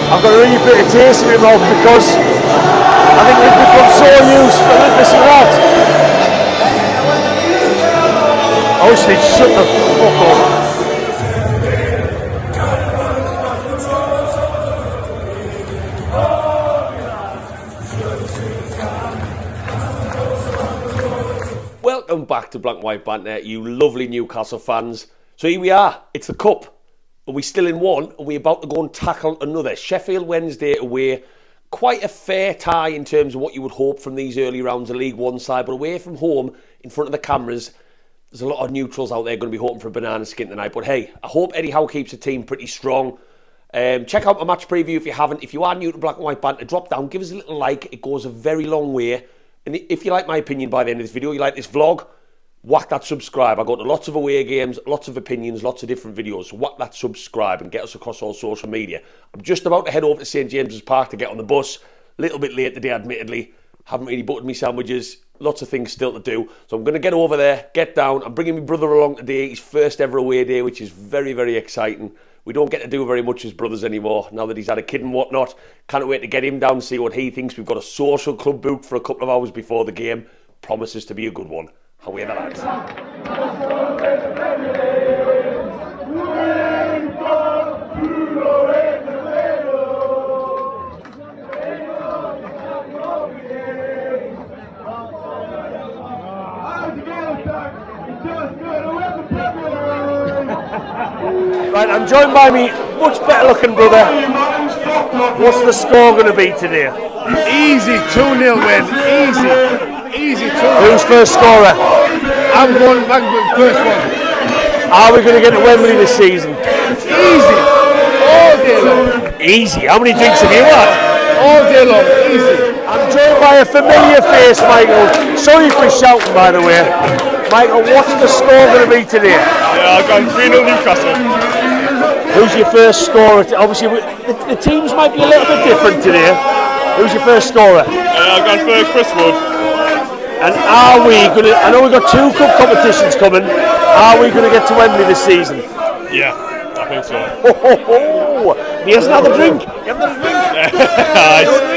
I've got a really bitter taste in my mouth because I think we've become so used to this and that. I wish they'd shut the fuck up. Welcome back to Black and White Banter, you lovely Newcastle fans. So here we are, it's the Cup, and we're still in one, and we're about to go and tackle another. Sheffield Wednesday away, quite a fair tie in terms of what you would hope from these early rounds of League One side, but away from home, in front of the cameras, there's a lot of neutrals out there going to be hoping for a banana skin tonight. But hey, I hope Eddie Howe keeps the team pretty strong. Check out my match preview if you haven't. If you are new to Black and White Banter, drop down, give us a little like, it goes a very long way. And if you like my opinion by the end of this video, you like this vlog, whack that subscribe. I go to lots of away games, lots of opinions, lots of different videos. So whack that subscribe and get us across all social media. I'm just about to head over to St James's Park to get on the bus. A little bit late today, admittedly. Haven't really buttered my sandwiches. Lots of things still to do. So I'm going to get over there, get down. I'm bringing my brother along today. His first ever away day, which is very, very exciting. We don't get to do very much as brothers anymore, now that he's had a kid and whatnot. Can't wait to get him down, see what he thinks. We've got a social club booked for a couple of hours before the game. Promises to be a good one. Away the lads. Right, I'm joined by me much better looking brother. What's the score going to be today? Easy 2-0 win. Easy 2-0. Who's first scorer? I'm going back with the first one. Are we going to get to Wembley this season? Easy. All day long. Easy? How many drinks have you had? All day long. Easy. I'm joined by a familiar face, Michael. Sorry for shouting, by the way. Michael, what's the score going to be today? Yeah, I've gone 3-0 Newcastle. Who's your first scorer? Obviously, the teams might be a little bit different today. Who's your first scorer? I've gone for Chris Wood. And are we going to, I know we've got 2 cup competitions coming, are we going to get to Wembley this season? Yeah, I think so. He hasn't had a drink. You haven't had a drink? Nice.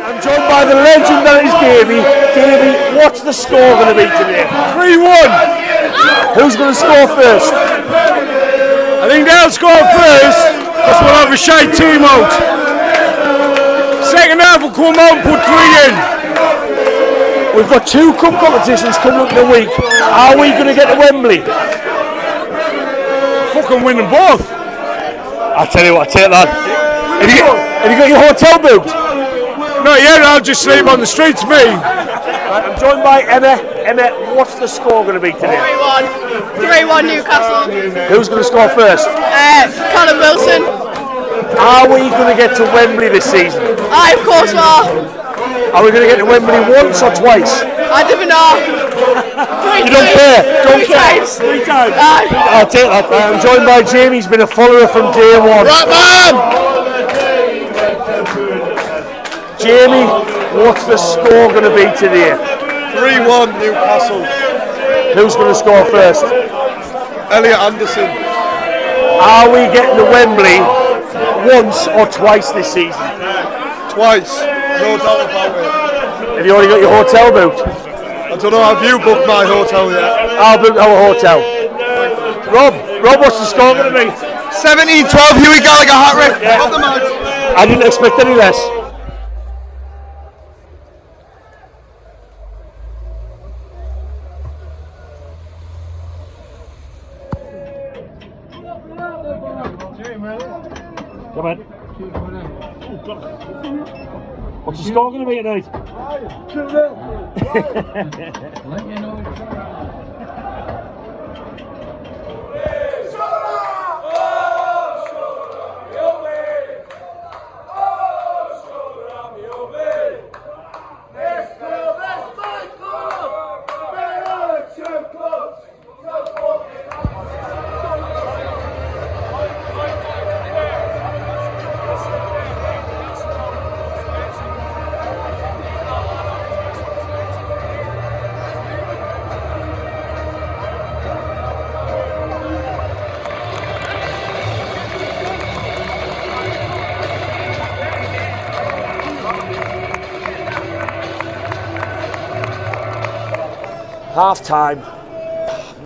I'm joined by the legend that is Davey. Davey, what's the score going to be today? 3-1. Who's going to score first? I think they'll score first because we'll have a shite team out. Second half we'll come out and put 3 in. We've got 2 cup competitions coming up in a week. Are we going to get to Wembley? Fucking win them both. I tell you what, I take that. Have you got your hotel booked? No, yeah, I'll just sleep on the streets, me. Right, I'm joined by Emma. Emma, what's the score going to be today? 3-1 Newcastle. Who's going to score first? Callum Wilson. Are we going to get to Wembley this season? Aye, of course we are. Are we going to get to Wembley once or twice? I don't know. You don't care? Don't care? 3 times. 3 times? Aye. I'll take that. I'm joined by Jamie. He's been a follower from day one. Right, man! Jamie, what's the score going to be today? 3-1 Newcastle. Who's going to score first? Elliot Anderson. Are we getting to Wembley once or twice this season? Twice. No doubt about it. Have you already got your hotel booked? I don't know, have you booked my hotel yet? I'll book our hotel. Rob, what's the score going to be? 17-12, Huey Gallagher hat-trick. Yeah. Of the match. I didn't expect any less. Come on. What's the score going to be tonight? 2-0. Half time,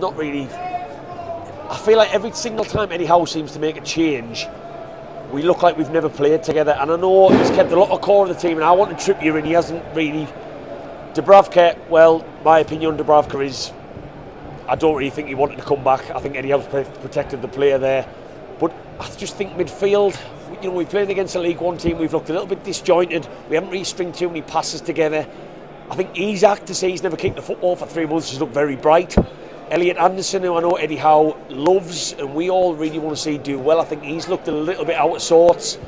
not really. I feel like every single time Eddie Howe seems to make a change, we look like we've never played together. And I know he's kept a lot of core of the team, and I want to Trippier, and he hasn't really. Dubravka, well, my opinion on Dubravka is, I don't really think he wanted to come back. I think Eddie Howe's protected the player there. But I just think midfield, you know, we're playing against a League One team, we've looked a little bit disjointed. We haven't really stringed too many passes together. I think Isak, to say he's never kicked the football for 3 months, has looked very bright. Elliot Anderson, who I know Eddie Howe loves and we all really want to see do well, I think he's looked a little bit out of sorts.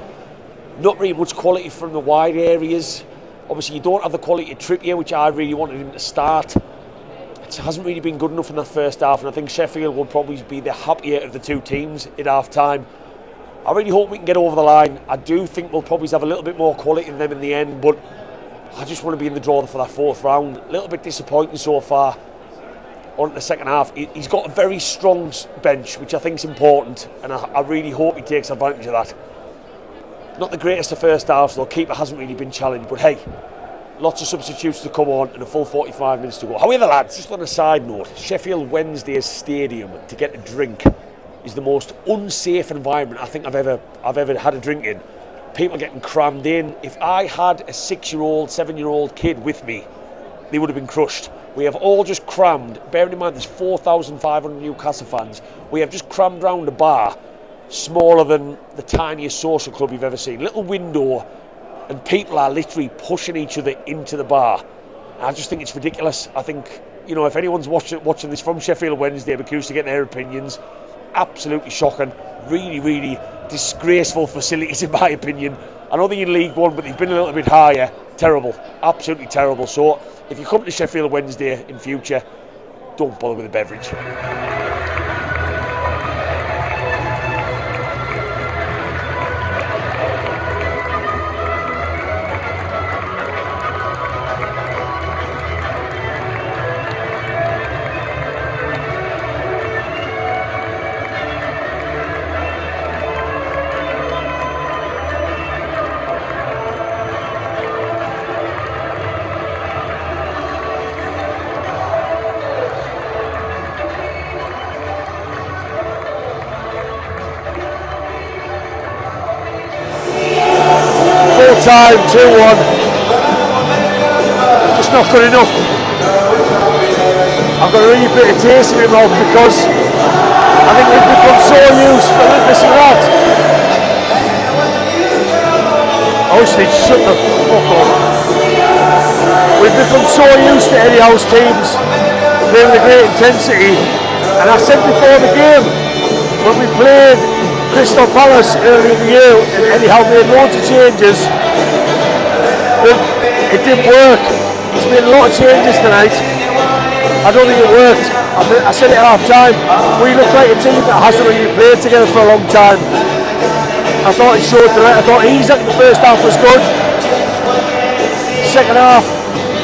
Not really much quality from the wide areas. Obviously you don't have the quality of Trippier, which I really wanted him to start. It hasn't really been good enough in that first half, and I think Sheffield will probably be the happier of the two teams at half time. I really hope we can get over the line. I do think we'll probably have a little bit more quality than them in the end, but I just want to be in the draw for that fourth round. A little bit disappointing so far on the second half. He's got a very strong bench, which I think is important, and I really hope he takes advantage of that. Not the greatest of first halves, though. Keeper hasn't really been challenged, but hey, lots of substitutes to come on and a full 45 minutes to go. However, lads, just on a side note, Sheffield Wednesday stadium to get a drink is the most unsafe environment I think I've ever had a drink in. People getting crammed in. If I had a 6-year-old, 7-year-old kid with me, they would have been crushed. We have all just crammed, bearing in mind there's 4,500 Newcastle fans, we have just crammed round a bar smaller than the tiniest social club you've ever seen. Little window, and people are literally pushing each other into the bar. I just think it's ridiculous. I think, you know, if anyone's watching this from Sheffield Wednesday, I'm curious to get their opinions. Absolutely shocking. Really, really disgraceful facilities in my opinion. I know they're in League One, but they've been a little bit higher. Terrible. Absolutely terrible. So if you come to Sheffield Wednesday in future, don't bother with a beverage. 2-1. Just not good enough. I've got a really bitter taste in my mouth because I think we've become so used to listen to that. I wish they'd shut the fuck up. We've become so used to Eddie Howe's teams playing with great intensity, and I said before the game when we played Crystal Palace earlier in the year and Eddie Howe made loads of changes, but it didn't work. He's made a lot of changes tonight. I don't think it worked. I said it at half time. We look like a team that hasn't really played together for a long time. I thought it showed tonight. I thought Isak in the first half was good. Second half,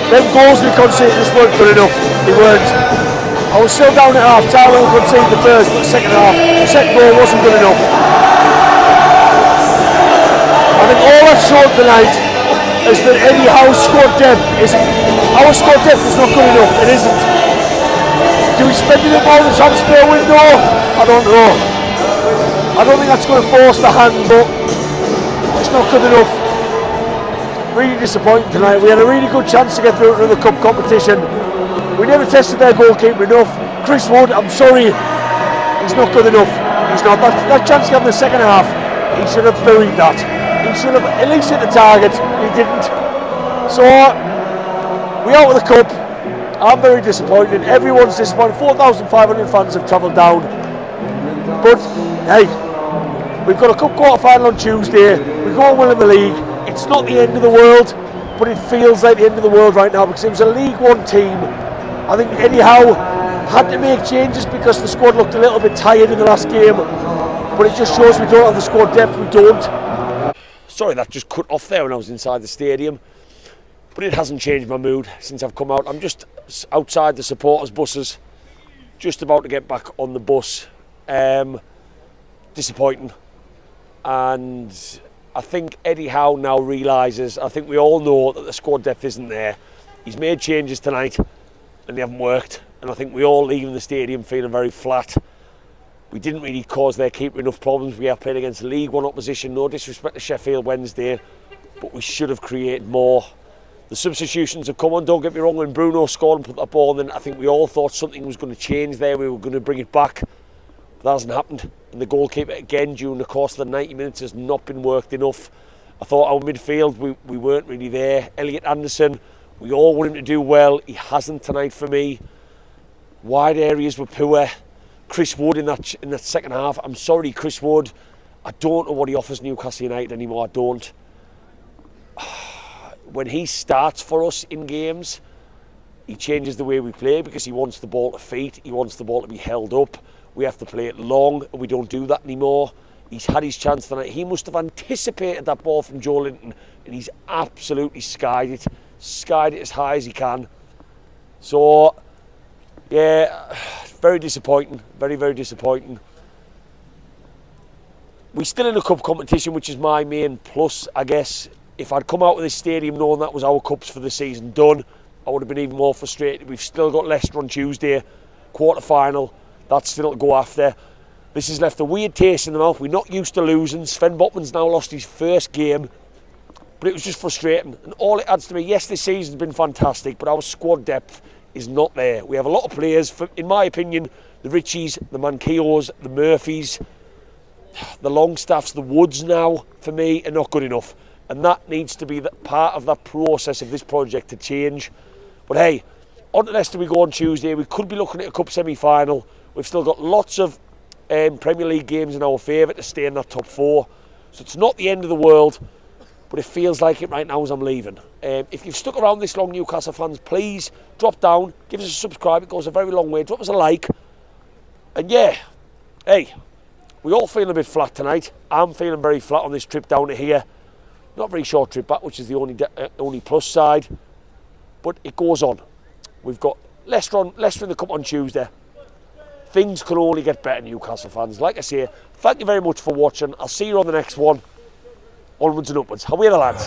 them goals we conceded just weren't good enough. They weren't. I was still down at half time when we conceded the first, but the second half, the second goal wasn't good enough. I think all that showed tonight is that Eddie Howe's squad depth isn't. Our squad depth is not good enough. It isn't. Do we spend it all the transfer window? I don't know. I don't think that's going to force the hand, but it's not good enough. Really disappointing tonight. We had a really good chance to get through to the cup competition. We never tested their goalkeeper enough. Chris Wood, I'm sorry, he's not good enough. He's not. That chance he had in the second half, he should have buried that. He should have at least hit the target. He didn't. So we're out of the cup. I'm very disappointed. Everyone's disappointed. 4,500 fans have travelled down. But hey, we've got a cup quarter final on Tuesday. We go and win the league. It's not the end of the world, but it feels like the end of the world right now because it was a League One team. I think Eddie Howe had to make changes because the squad looked a little bit tired in the last game, but it just shows we don't have the squad depth. We don't. Sorry, that just cut off there when I was inside the stadium, but it hasn't changed my mood since I've come out. I'm just outside the supporters' buses, just about to get back on the bus. Disappointing, and I think Eddie Howe now realises, I think we all know that the squad depth isn't there. He's made changes tonight. and they haven't worked. And I think we all leaving the stadium feeling very flat. We didn't really cause their keeper enough problems. We are playing against League One opposition, no disrespect to Sheffield Wednesday, but we should have created more. The substitutions have come on, don't get me wrong, when Bruno scored and put that ball in, I think we all thought something was going to change there, we were going to bring it back. But that hasn't happened. And the goalkeeper, again, during the course of the 90 minutes has not been worked enough. I thought our midfield, we weren't really there. Elliot Anderson, we all want him to do well. He hasn't tonight for me. Wide areas were poor. Chris Wood in that second half. I'm sorry, Chris Wood. I don't know what he offers Newcastle United anymore. I don't. When he starts for us in games, he changes the way we play because he wants the ball to feet. He wants the ball to be held up. We have to play it long, and we don't do that anymore. He's had his chance tonight. He must have anticipated that ball from Joe Linton, and he's absolutely skied it as high as he can. So, yeah, very disappointing. Very, very disappointing. We're still in a cup competition, which is my main plus, I guess. If I'd come out of this stadium knowing that was our cups for the season done, I would have been even more frustrated. We've still got Leicester on Tuesday, quarter-final. That's still to go after. This has left a weird taste in the mouth. We're not used to losing. Sven Botman's now lost his first game, but it was just frustrating. And all it adds to me, yes, this season's been fantastic, but our squad depth is not there. We have a lot of players, in my opinion, the Richies, the Manquillos, the Murphys, the Longstaffs, the Woods now, for me, are not good enough. And that needs to be part of that process of this project to change. But hey, on to Leicester we go on Tuesday. We could be looking at a cup semi-final. We've still got lots of Premier League games in our favour to stay in that top four. So it's not the end of the world, but it feels like it right now as I'm leaving. If you've stuck around this long, Newcastle fans, please drop down, give us a subscribe. It goes a very long way. Drop us a like. And yeah, hey, we all feel a bit flat tonight. I'm feeling very flat on this trip down to here. Not a very short trip back, which is the only plus side. But it goes on. We've got Leicester in the cup on Tuesday. Things can only get better, Newcastle fans. Like I say, thank you very much for watching. I'll see you on the next one. Onwards and upwards. How are you, lads?